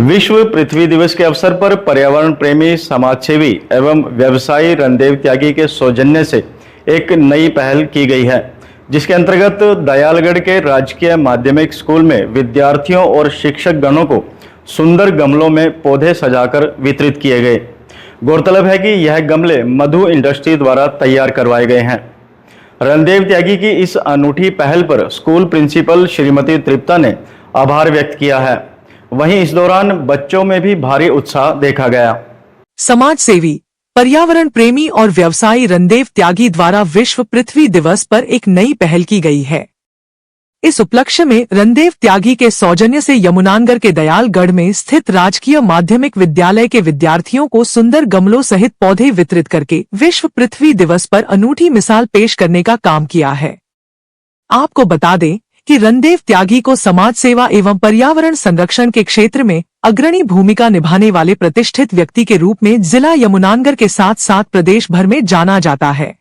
विश्व पृथ्वी दिवस के अवसर पर पर्यावरण प्रेमी, समाजसेवी एवं व्यवसायी रणदेव त्यागी के सौजन्य से एक नई पहल की गई है, जिसके अंतर्गत दयालगढ़ के राजकीय माध्यमिक स्कूल में विद्यार्थियों और शिक्षक गणों को सुंदर गमलों में पौधे सजाकर वितरित किए गए। गौरतलब है कि यह गमले मधु इंडस्ट्री द्वारा तैयार करवाए गए हैं। रणदेव त्यागी की इस अनूठी पहल पर स्कूल प्रिंसिपल श्रीमती तृप्ता ने आभार व्यक्त किया है। वहीं इस दौरान बच्चों में भी भारी उत्साह देखा गया। समाज सेवी, पर्यावरण प्रेमी और व्यवसायी रणदेव त्यागी द्वारा विश्व पृथ्वी दिवस पर एक नई पहल की गई है। इस उपलक्ष्य में रणदेव त्यागी के सौजन्य से यमुनानगर के दयालगढ़ में स्थित राजकीय माध्यमिक विद्यालय के विद्यार्थियों को सुंदर गमलों सहित पौधे वितरित करके विश्व पृथ्वी दिवस पर अनूठी मिसाल पेश करने का काम किया है। आपको बता दें कि रणदेव त्यागी को समाज सेवा एवं पर्यावरण संरक्षण के क्षेत्र में अग्रणी भूमिका निभाने वाले प्रतिष्ठित व्यक्ति के रूप में जिला यमुनानगर के साथ साथ प्रदेश भर में जाना जाता है।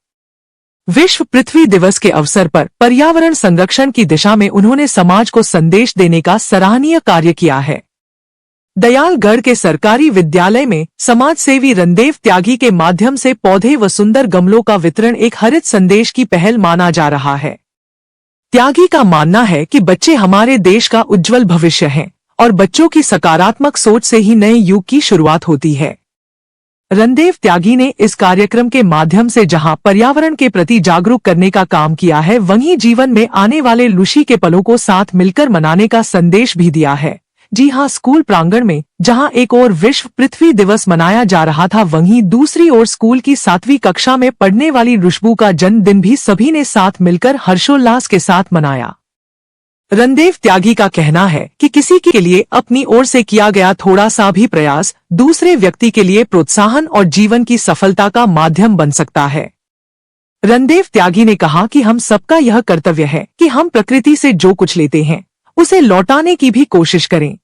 विश्व पृथ्वी दिवस के अवसर पर पर्यावरण संरक्षण की दिशा में उन्होंने समाज को संदेश देने का सराहनीय कार्य किया है। दयालगढ़ के सरकारी विद्यालय में समाज सेवी रणदेव त्यागी के माध्यम से पौधे व सुंदर गमलों का वितरण एक हरित संदेश की पहल माना जा रहा है। त्यागी का मानना है कि बच्चे हमारे देश का उज्जवल भविष्य हैं और बच्चों की सकारात्मक सोच से ही नए युग की शुरुआत होती है। रणदेव त्यागी ने इस कार्यक्रम के माध्यम से जहां पर्यावरण के प्रति जागरूक करने का काम किया है, वहीं जीवन में आने वाले खुशी के पलों को साथ मिलकर मनाने का संदेश भी दिया है। जी हां, स्कूल प्रांगण में जहां एक ओर विश्व पृथ्वी दिवस मनाया जा रहा था, वहीं दूसरी ओर स्कूल की 7वीं कक्षा में पढ़ने वाली रुशबू का जन्मदिन भी सभी ने साथ मिलकर हर्षोल्लास के साथ मनाया। रणदेव त्यागी का कहना है कि किसी के लिए अपनी ओर से किया गया थोड़ा सा भी प्रयास दूसरे व्यक्ति के लिए प्रोत्साहन और जीवन की सफलता का माध्यम बन सकता है। रणदेव त्यागी ने कहा कि हम सबका यह कर्तव्य है कि हम प्रकृति से जो कुछ लेते हैं उसे लौटाने की भी कोशिश करें।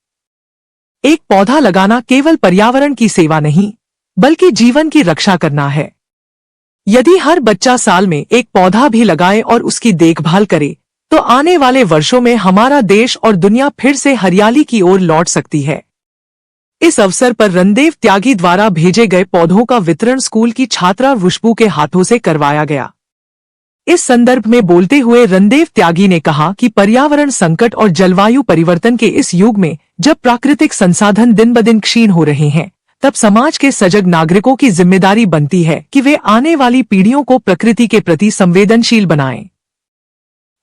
एक पौधा लगाना केवल पर्यावरण की सेवा नहीं, बल्कि जीवन की रक्षा करना है। यदि हर बच्चा साल में एक पौधा भी लगाए और उसकी देखभाल करे, तो आने वाले वर्षों में हमारा देश और दुनिया फिर से हरियाली की ओर लौट सकती है। इस अवसर पर रणदेव त्यागी द्वारा भेजे गए पौधों का वितरण स्कूल की छात्रा रुशबू के हाथों से करवाया गया। इस संदर्भ में बोलते हुए रणदेव त्यागी ने कहा कि पर्यावरण संकट और जलवायु परिवर्तन के इस युग में जब प्राकृतिक संसाधन दिन ब दिन क्षीण हो रहे हैं, तब समाज के सजग नागरिकों की जिम्मेदारी बनती है कि वे आने वाली पीढ़ियों को प्रकृति के प्रति संवेदनशील बनाएं।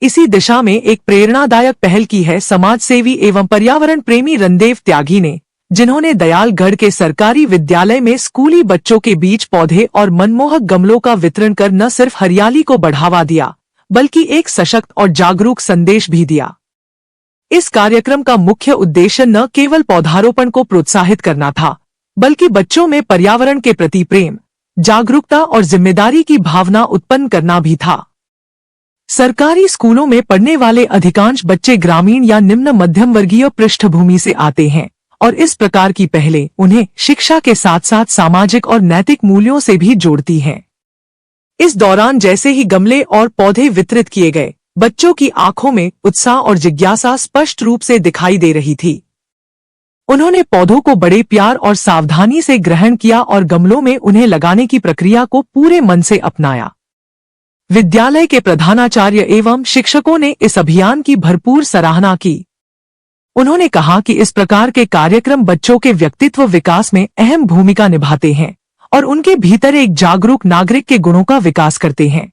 इसी दिशा में एक प्रेरणादायक पहल की है समाज सेवी एवं पर्यावरण प्रेमी रणदेव त्यागी ने, जिन्होंने दयालगढ़ के सरकारी विद्यालय में स्कूली बच्चों के बीच पौधे और मनमोहक गमलों का वितरण कर न सिर्फ हरियाली को बढ़ावा दिया, बल्कि एक सशक्त और जागरूक संदेश भी दिया। इस कार्यक्रम का मुख्य उद्देश्य न केवल पौधारोपण को प्रोत्साहित करना था, बल्कि बच्चों में पर्यावरण के प्रति प्रेम, जागरूकता और जिम्मेदारी की भावना उत्पन्न करना भी था। सरकारी स्कूलों में पढ़ने वाले अधिकांश बच्चे ग्रामीण या निम्न मध्यम वर्गीय पृष्ठभूमि से आते हैं और इस प्रकार की पहलें उन्हें शिक्षा के साथ साथ सामाजिक और नैतिक मूल्यों से भी जोड़ती हैं। इस दौरान जैसे ही गमले और पौधे वितरित किए गए, बच्चों की आंखों में उत्साह और जिज्ञासा स्पष्ट रूप से दिखाई दे रही थी। उन्होंने पौधों को बड़े प्यार और सावधानी से ग्रहण किया और गमलों में उन्हें लगाने की प्रक्रिया को पूरे मन से अपनाया। विद्यालय के प्रधानाचार्य एवं शिक्षकों ने इस अभियान की भरपूर सराहना की। उन्होंने कहा कि इस प्रकार के कार्यक्रम बच्चों के व्यक्तित्व विकास में अहम भूमिका निभाते हैं और उनके भीतर एक जागरूक नागरिक के गुणों का विकास करते हैं।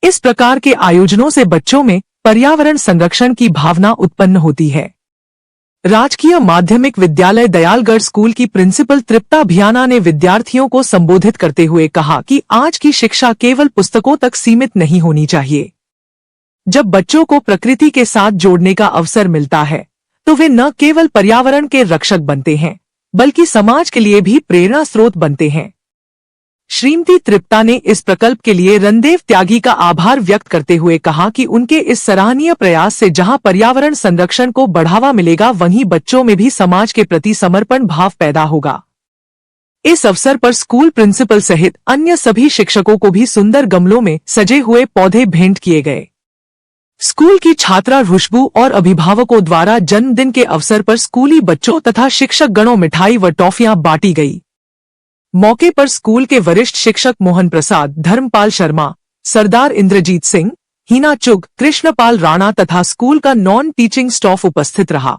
इस प्रकार के आयोजनों से बच्चों में पर्यावरण संरक्षण की भावना उत्पन्न होती है। राजकीय माध्यमिक विद्यालय दयालगढ़ स्कूल की प्रिंसिपल तृप्ता भियाना ने विद्यार्थियों को संबोधित करते हुए कहा कि आज की शिक्षा केवल पुस्तकों तक सीमित नहीं होनी चाहिए। जब बच्चों को प्रकृति के साथ जोड़ने का अवसर मिलता है, तो वे न केवल पर्यावरण के रक्षक बनते हैं, बल्कि समाज के लिए भी प्रेरणा स्रोत बनते हैं। श्रीमती तृप्ता ने इस प्रकल्प के लिए रणदेव त्यागी का आभार व्यक्त करते हुए कहा कि उनके इस सराहनीय प्रयास से जहां पर्यावरण संरक्षण को बढ़ावा मिलेगा, वहीं बच्चों में भी समाज के प्रति समर्पण भाव पैदा होगा। इस अवसर पर स्कूल प्रिंसिपल सहित अन्य सभी शिक्षकों को भी सुंदर गमलों में सजे हुए पौधे भेंट किए गए। स्कूल की छात्रा खुशबू और अभिभावकों द्वारा जन्मदिन के अवसर पर स्कूली बच्चों तथा शिक्षक गणों मिठाई व टॉफियां बांटी गई। मौके पर स्कूल के वरिष्ठ शिक्षक मोहन प्रसाद, धर्मपाल शर्मा, सरदार इंद्रजीत सिंह, हीना चुग, कृष्णपाल राणा तथा स्कूल का नॉन टीचिंग स्टाफ उपस्थित रहा।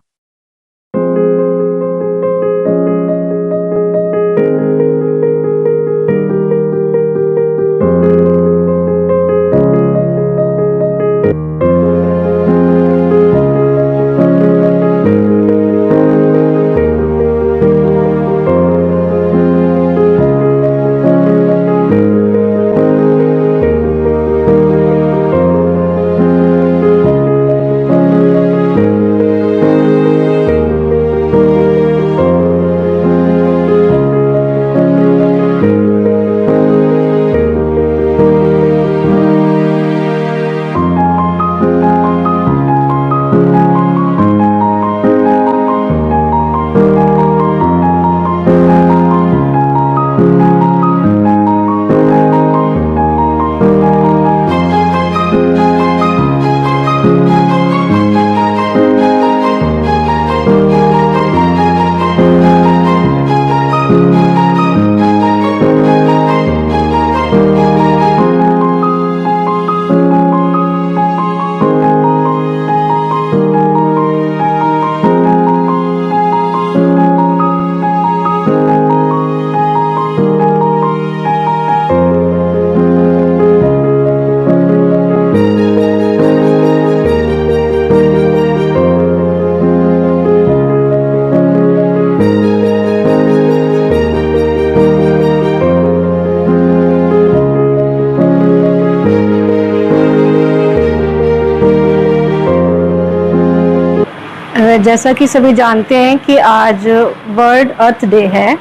जैसा कि सभी जानते हैं कि आज वर्ल्ड अर्थ डे है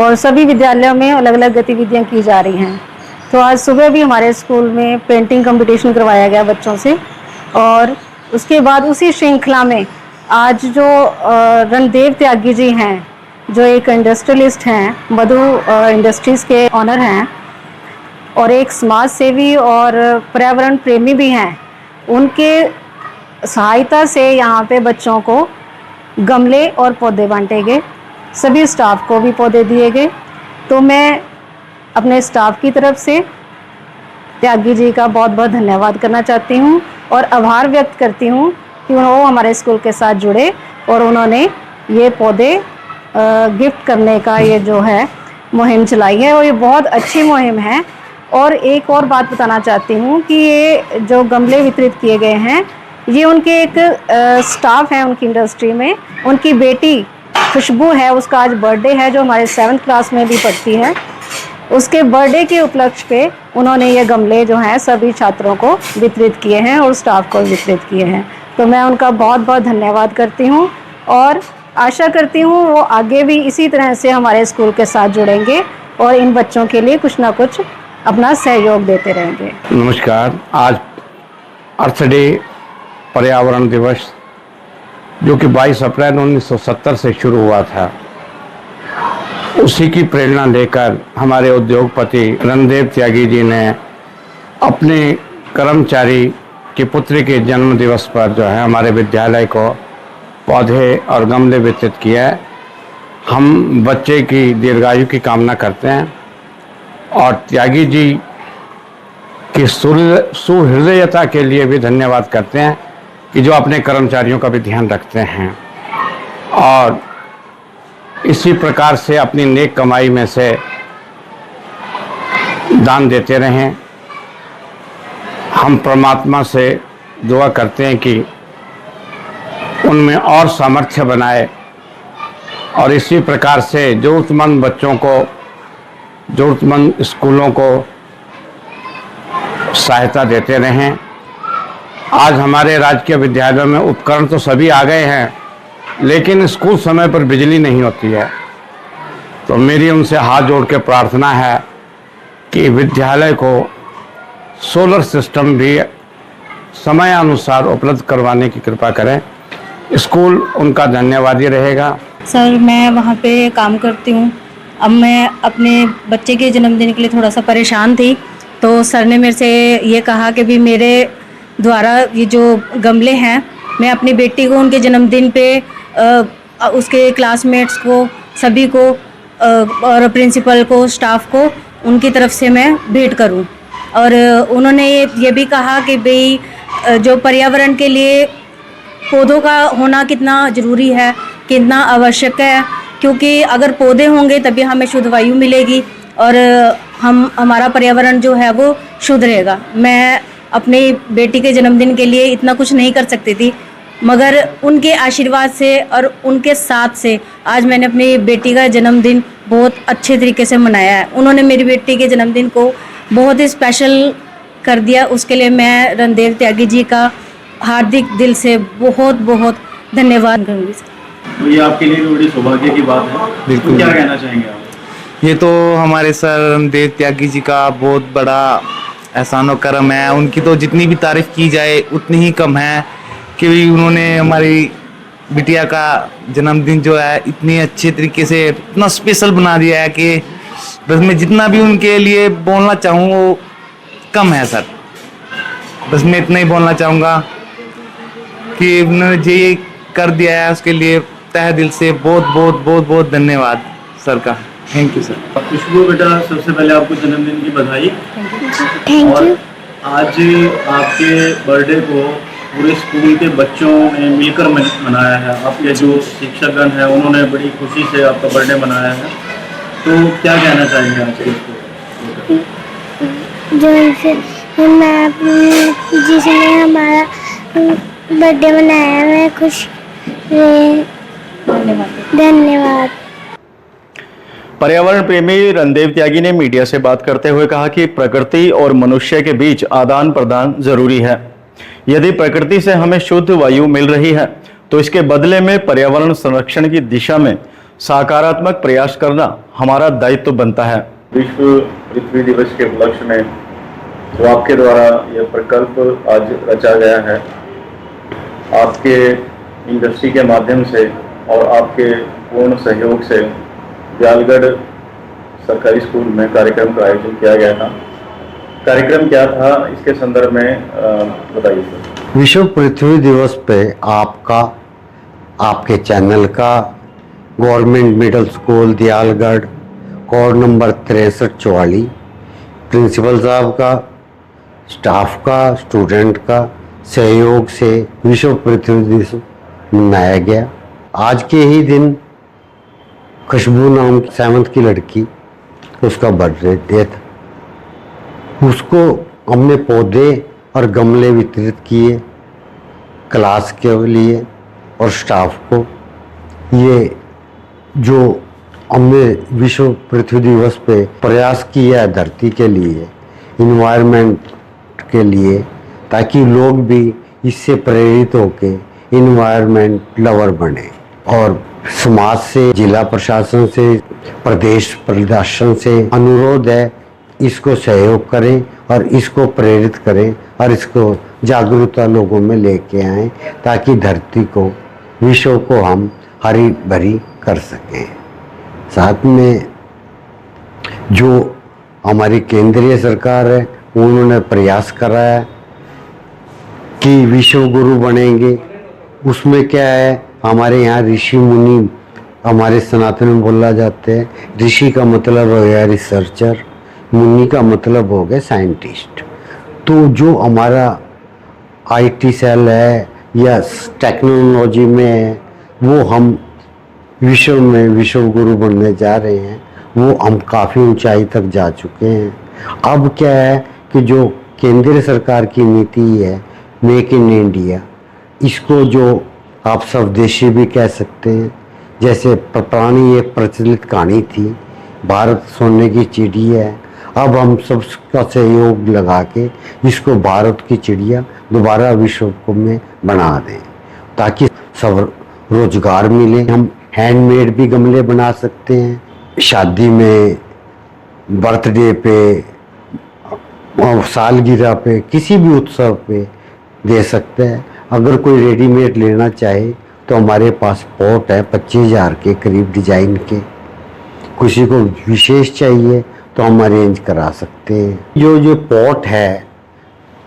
और सभी विद्यालयों में अलग अलग गतिविधियां की जा रही हैं। तो आज सुबह भी हमारे स्कूल में पेंटिंग कंपटीशन करवाया गया बच्चों से, और उसके बाद उसी श्रृंखला में आज जो रणदेव त्यागी जी हैं, जो एक इंडस्ट्रियलिस्ट हैं, मधु इंडस्ट्रीज़ के ऑनर हैं और एक समाज सेवी और पर्यावरण प्रेमी भी हैं, उनके सहायता से यहाँ पे बच्चों को गमले और पौधे बांटे गए। सभी स्टाफ को भी पौधे दिए गए। तो मैं अपने स्टाफ की तरफ से त्यागी जी का बहुत बहुत धन्यवाद करना चाहती हूँ और आभार व्यक्त करती हूँ कि वो हमारे स्कूल के साथ जुड़े और उन्होंने ये पौधे गिफ्ट करने का ये जो है मुहिम चलाई है, और ये बहुत अच्छी मुहिम है। और एक और बात बताना चाहती हूँ कि ये जो गमले वितरित किए गए हैं, ये उनके एक स्टाफ है उनकी इंडस्ट्री में, उनकी बेटी खुशबू है, उसका आज बर्थडे है, जो हमारे 7th क्लास में भी पढ़ती है। उसके बर्थडे के उपलक्ष्य पे उन्होंने ये गमले जो हैं सभी छात्रों को वितरित किए हैं और स्टाफ को वितरित किए हैं। तो मैं उनका बहुत बहुत धन्यवाद करती हूँ और आशा करती हूँ वो आगे भी इसी तरह से हमारे स्कूल के साथ जुड़ेंगे और इन बच्चों के लिए कुछ ना कुछ अपना सहयोग देते रहेंगे। नमस्कार। आज अर्थ डे पर्यावरण दिवस जो कि 22 अप्रैल 1970 से शुरू हुआ था, उसी की प्रेरणा लेकर हमारे उद्योगपति रणदेव त्यागी जी ने अपने कर्मचारी की पुत्री के जन्म दिवस पर जो है हमारे विद्यालय को पौधे और गमले वितरित किया है। हम बच्चे की दीर्घायु की कामना करते हैं और त्यागी जी की सुहृदयता के लिए भी धन्यवाद करते हैं कि जो अपने कर्मचारियों का भी ध्यान रखते हैं और इसी प्रकार से अपनी नेक कमाई में से दान देते रहें। हम परमात्मा से दुआ करते हैं कि उनमें और सामर्थ्य बनाए और इसी प्रकार से ज़रूरतमंद बच्चों को, ज़रूरतमंद स्कूलों को सहायता देते रहें। आज हमारे राजकीय विद्यालयों में उपकरण तो सभी आ गए हैं, लेकिन स्कूल समय पर बिजली नहीं होती है। तो मेरी उनसे हाथ जोड़ के प्रार्थना है कि विद्यालय को सोलर सिस्टम भी समयानुसार उपलब्ध करवाने की कृपा करें। स्कूल उनका धन्यवादी रहेगा। सर, मैं वहाँ पे काम करती हूँ। अब मैं अपने बच्चे के जन्मदिन के लिए थोड़ा सा परेशान थी, तो सर ने मेरे से ये कहा कि भी द्वारा ये जो गमले हैं, मैं अपनी बेटी को उनके जन्मदिन पे उसके क्लासमेट्स को, सभी को और प्रिंसिपल को, स्टाफ को उनकी तरफ से मैं भेंट करूं। और उन्होंने ये भी कहा कि भाई जो पर्यावरण के लिए पौधों का होना कितना ज़रूरी है, कितना आवश्यक है, क्योंकि अगर पौधे होंगे तभी हमें शुद्ध वायु मिलेगी और हमारा पर्यावरण जो है वो शुद्ध रहेगा। मैं अपनी बेटी के जन्मदिन के लिए इतना कुछ नहीं कर सकती थी, मगर उनके आशीर्वाद से और उनके साथ से आज मैंने अपनी बेटी का जन्मदिन बहुत अच्छे तरीके से मनाया है। उन्होंने मेरी बेटी के जन्मदिन को बहुत ही स्पेशल कर दिया, उसके लिए मैं रणदेव त्यागी जी का हार्दिक दिल से बहुत बहुत धन्यवाद करूँगी। तो ये आपके लिए भी बड़ी सौभाग्य की बात है। बिल्कुल। तो क्या कहना चाहेंगे आप? ये तो हमारे सर रणदेव त्यागी जी का बहुत बड़ा एहसान और करम है। उनकी तो जितनी भी तारीफ की जाए उतनी ही कम है, कि उन्होंने हमारी बिटिया का जन्मदिन जो है इतनी अच्छे तरीके से इतना स्पेशल बना दिया है कि बस मैं जितना भी उनके लिए बोलना चाहूँ वो कम है सर। बस मैं इतना ही बोलना चाहूँगा कि उन्होंने जो ये कर दिया है उसके लिए तहे दिल से बहुत बहुत बहुत बहुत धन्यवाद सर का। Thank you sir. खुशबू बेटा, सबसे पहले आपको जन्मदिन की बधाई। थैंक और यू। आज आपके बर्थडे को पूरे स्कूल के बच्चों ने मिलकर मनाया है। आपके जो शिक्षकगण हैं उन्होंने बड़ी खुशी से आपका बर्थडे मनाया है। तो क्या कहना चाहेंगे आज के इसको? जो इनसे जिसने हमारा बर्थडे मनाया, मैं खुश। धन्यवाद। पर्यावरण प्रेमी रणदेव त्यागी ने मीडिया से बात करते हुए कहा कि प्रकृति और मनुष्य के बीच आदान प्रदान जरूरी है। यदि प्रकृति से हमें शुद्ध वायु मिल रही है तो इसके बदले में पर्यावरण संरक्षण की दिशा में सकारात्मक प्रयास करना हमारा दायित्व बनता है। विश्व पृथ्वी दिवस के उपलक्ष्य में जो आपके द्वारा यह प्रकल्प आज रचा गया है, आपके इंडस्ट्री के माध्यम से और आपके पूर्ण सहयोग से दयालगढ़ सरकारी स्कूल में कार्यक्रम का आयोजन किया गया था। कार्यक्रम क्या था, इसके संदर्भ में बताइए सर। विश्व पृथ्वी दिवस पे आपका, आपके चैनल का, government middle school Dayalgarh code number 6344, principal साहब का, स्टाफ का, स्टूडेंट का सहयोग से विश्व पृथ्वी दिवस मनाया गया। आज के ही दिन खुशबू नाम 7th की लड़की, उसका बर्थडे था। उसको हमने पौधे और गमले वितरित किए क्लास के लिए और स्टाफ को। ये जो हमने विश्व पृथ्वी दिवस पे प्रयास किया है धरती के लिए, इन्वायरमेंट के लिए, ताकि लोग भी इससे प्रेरित होके इन्वायरमेंट लवर बने। और समाज से, जिला प्रशासन से, प्रदेश प्रशासन से अनुरोध है, इसको सहयोग करें और इसको प्रेरित करें और इसको जागरूकता लोगों में लेके आएं, ताकि धरती को, विश्व को हम हरी भरी कर सकें। साथ में जो हमारी केंद्रीय सरकार है उन्होंने प्रयास करा है कि विश्व गुरु बनेंगे। उसमें क्या है, हमारे यहाँ ऋषि मुनि, हमारे सनातन में बोला जाते हैं, ऋषि का मतलब हो गया रिसर्चर, मुनि का मतलब हो गया साइंटिस्ट। तो जो हमारा आईटी सेल है या टेक्नोलॉजी में है, वो हम विश्व में विश्व गुरु बनने जा रहे हैं। वो हम काफ़ी ऊंचाई तक जा चुके हैं। अब क्या है कि जो केंद्र सरकार की नीति है मेक इन इंडिया, इसको जो आप स्वदेशी भी कह सकते हैं। जैसे पुरानी एक प्रचलित कहानी थी, भारत सोने की चिड़िया है। अब हम सबका सहयोग लगा के इसको भारत की चिड़िया दोबारा विश्व में बना दें, ताकि सब रोजगार मिले। हम हैंडमेड भी गमले बना सकते हैं, शादी में, बर्थडे पे, सालगिरह पे, किसी भी उत्सव पे दे सकते हैं। अगर कोई रेडीमेड लेना चाहे तो हमारे पास पॉट है 25,000 के करीब डिजाइन के। किसी को विशेष चाहिए तो हम अरेंज करा सकते हैं। जो पॉट है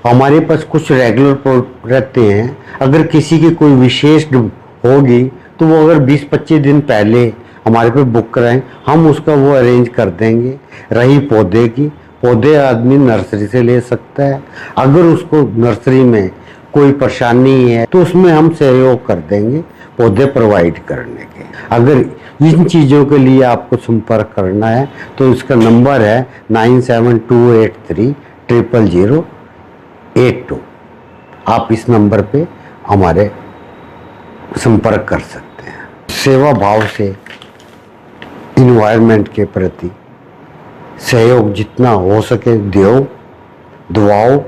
हमारे पास कुछ रेगुलर रहते हैं। अगर किसी की कोई विशेष होगी तो वो अगर 20-25 दिन पहले हमारे पे बुक कराएं, हम उसका वो अरेंज कर देंगे। रही पौधे की, पौधे आदमी नर्सरी से ले सकता है। अगर उसको नर्सरी में कोई परेशानी है तो उसमें हम सहयोग कर देंगे पौधे प्रोवाइड करने के। अगर इन चीज़ों के लिए आपको संपर्क करना है तो इसका नंबर है 9728300082। आप इस नंबर पे हमारे संपर्क कर सकते हैं। सेवा भाव से इन्वायरमेंट के प्रति सहयोग जितना हो सके दो, दुआओं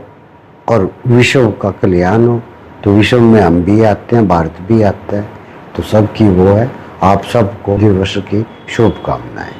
और विश्व का कल्याण हो। तो विश्व में हम भी आते हैं, भारत भी आता है, तो सबकी वो है। आप सबको दिवस की शुभकामनाएं।